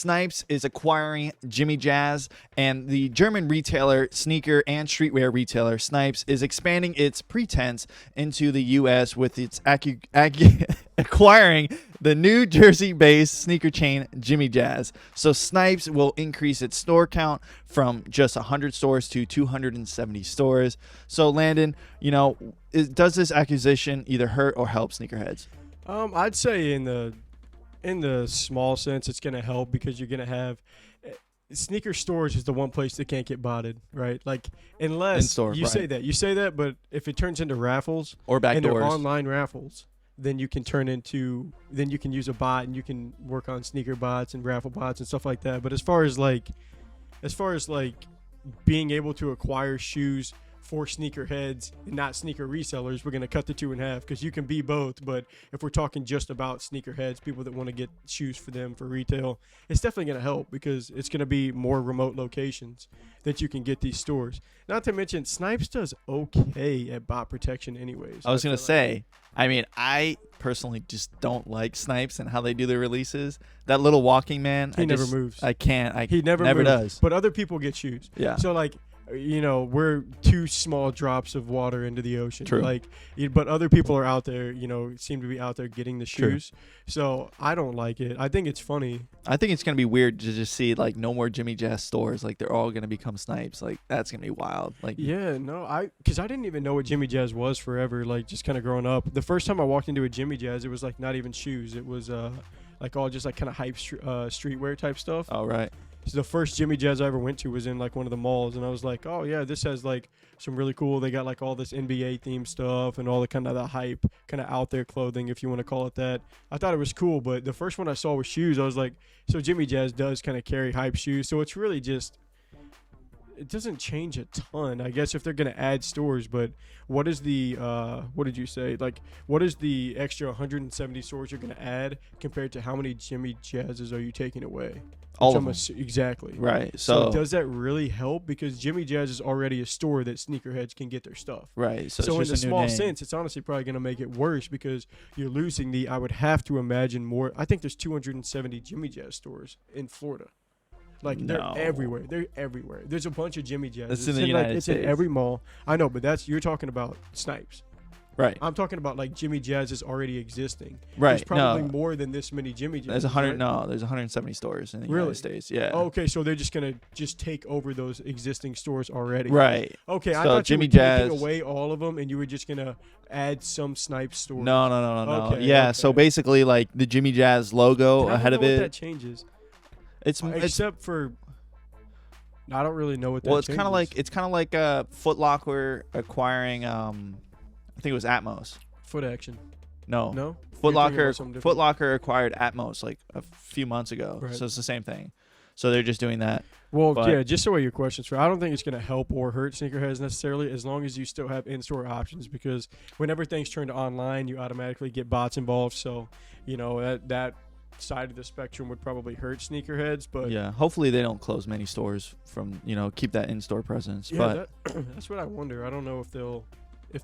Snipes is acquiring Jimmy Jazz, and the German retailer, sneaker and streetwear retailer Snipes is expanding its pretense into the U.S. with its acquiring the New Jersey-based sneaker chain Jimmy Jazz. So Snipes will increase its store count from just 100 stores to 270 stores. So Landon, does this acquisition either hurt or help sneakerheads? I'd say in the small sense, it's going to help because you're going to have sneaker stores is the one place that can't get botted, right? Like unless In-store, you right. say that, but if it turns into raffles Or back and they're doors. online raffles, then you can use a bot and you can work on sneaker bots and raffle bots and stuff like that. But as far as being able to acquire shoes for sneakerheads and not sneaker resellers, we're going to cut the two in half because you can be both. But if we're talking just about sneakerheads, people that want to get shoes for them for retail, it's definitely going to help because it's going to be more remote locations that you can get these stores. Not to mention, Snipes does okay at bot protection anyways. I was going to say, I personally just don't like Snipes and how they do their releases. That little walking man, He never moves. I can't. He never moves, does. But other people get shoes. Yeah. So we're two small drops of water into the ocean. True. But other people are out there, seem to be out there getting the True. shoes. So I don't like it. I think it's funny. I think it's going to be weird to just see no more Jimmy Jazz stores. They're all going to become Snipes. That's going to be wild. Yeah, no, because I didn't even know what Jimmy Jazz was forever, just kind of growing up. The first time I walked into a Jimmy Jazz, it was not even shoes. It was all just kind of hype streetwear type stuff. Oh, right. So the first Jimmy Jazz I ever went to was in one of the malls, and I was like, oh yeah, this has some really cool. They got all this NBA themed stuff and all the kind of the hype, kind of out there clothing, if you want to call it that. I thought it was cool, but the first one I saw was shoes. I was like, so Jimmy Jazz does kind of carry hype shoes, so it's really just. It doesn't change a ton, I guess, if they're going to add stores. But what is the what did you say? What is the extra 170 stores you're going to add compared to how many Jimmy Jazzes are you taking away? All of them. Exactly. Right. So does that really help? Because Jimmy Jazz is already a store that sneakerheads can get their stuff. Right. So it's in a just a new small name. sense, it's honestly probably going to make it worse because you're losing I would have to imagine more. I think there's 270 Jimmy Jazz stores in Florida. They're No. everywhere. They're everywhere. There's a bunch of Jimmy Jazz. It's in the United States. It's in every mall. I know, but you're talking about Snipes. Right. I'm talking about Jimmy Jazz is already existing. Right. There's probably No. more than this many Jimmy Jazz. There's 100. No, there's 170 stores in the Really? United States. Yeah. Oh, okay, so they're just gonna take over those existing stores already. Right. Okay, I So thought Jimmy you were taking Jazz- away all of them, and you were just gonna add some Snipes stores. No. Okay, Yeah. okay. So basically, the Jimmy Jazz logo And I ahead don't of know what it. that changes. It's Except for, I don't really know what that. well, it's changes. kind of like Foot Locker acquiring I think it was Atmos. Foot Action. No. No. Foot You're thinking Locker about something different. Foot Locker acquired Atmos a few months ago. Right. So it's the same thing. So they're just doing that. Well, But- yeah, just the way your question's for. I don't think it's going to help or hurt sneakerheads necessarily, as long as you still have in-store options. Because whenever things turn to online, you automatically get bots involved. So, that side of the spectrum would probably hurt sneakerheads. But Yeah. Hopefully they don't close many stores from keep that in-store presence. yeah, But that's what I wonder. I don't know if they'll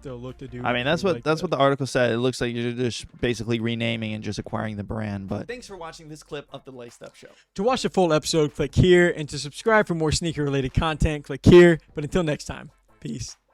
look to do. that's anything what like the article said. It looks like you're just basically renaming and just acquiring the brand. But Thanks for watching this clip of the Laced Up Show. To watch the full episode, click here, and to subscribe for more sneaker-related content, click here. But until next time, peace.